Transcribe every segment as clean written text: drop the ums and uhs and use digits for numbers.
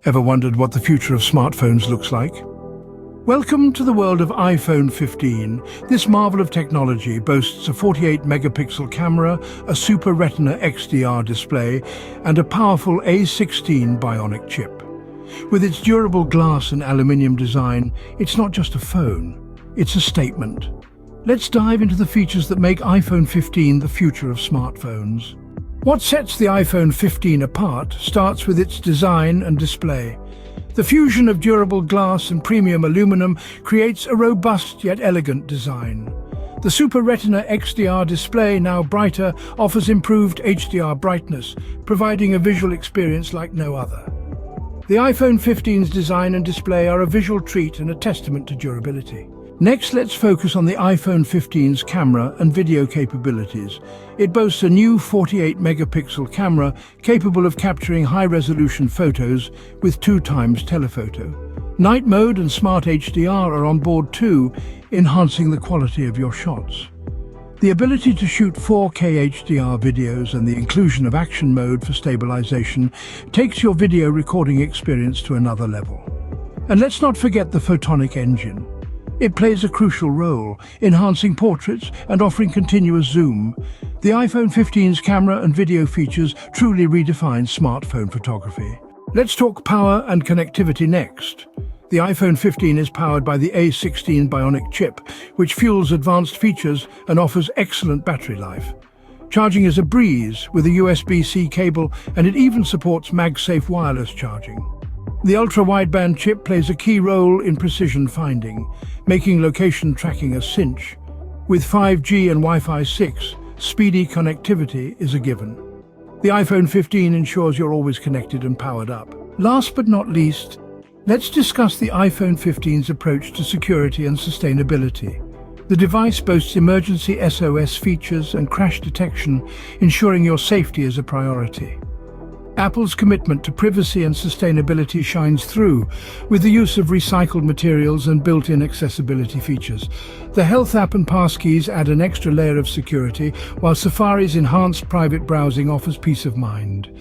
Ever wondered what the future of smartphones looks like? Welcome to the world of iPhone 15. This marvel of technology boasts a 48-megapixel camera, a Super Retina XDR display, and a powerful A17 Bionic chip. With its durable glass and aluminium design, it's not just a phone, it's a statement. Let's dive into the features that make iPhone 15 the future of smartphones. What sets the iPhone 15 apart starts with its design and display. The fusion of durable glass and premium aluminum creates a robust yet elegant design. The Super Retina XDR display, now brighter, offers improved HDR brightness, providing a visual experience like no other. The iPhone 15's design and display are a visual treat and a testament to durability. Next, let's focus on the iPhone 15's camera and video capabilities. It boasts a new 48-megapixel camera capable of capturing high-resolution photos with 2x telephoto. Night mode and smart HDR are on board too, enhancing the quality of your shots. The ability to shoot 4K HDR videos and the inclusion of action mode for stabilization takes your video recording experience to another level. And let's not forget the photonic engine. It plays a crucial role, enhancing portraits and offering continuous zoom. The iPhone 15's camera and video features truly redefine smartphone photography. Let's talk power and connectivity next. The iPhone 15 is powered by the A17 Bionic chip, which fuels advanced features and offers excellent battery life. Charging is a breeze with a USB-C cable, and it even supports MagSafe wireless charging. The ultra-wideband chip plays a key role in precision finding, making location tracking a cinch. With 5G and Wi-Fi 6, speedy connectivity is a given. The iPhone 15 ensures you're always connected and powered up. Last but not least, let's discuss the iPhone 15's approach to security and sustainability. The device boasts emergency SOS features and crash detection, ensuring your safety is a priority. Apple's commitment to privacy and sustainability shines through, with the use of recycled materials and built-in accessibility features. The Health app and passkeys add an extra layer of security, while Safari's enhanced private browsing offers peace of mind.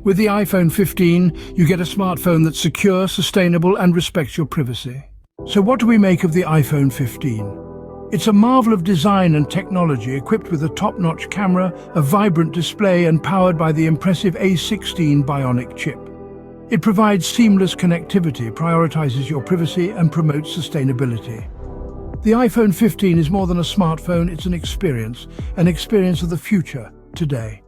With the iPhone 15, you get a smartphone that's secure, sustainable, and respects your privacy. So what do we make of the iPhone 15? It's a marvel of design and technology, equipped with a top-notch camera, a vibrant display, and powered by the impressive A16 Bionic chip. It provides seamless connectivity, prioritizes your privacy, and promotes sustainability. The iPhone 15 is more than a smartphone, it's an experience of the future, today.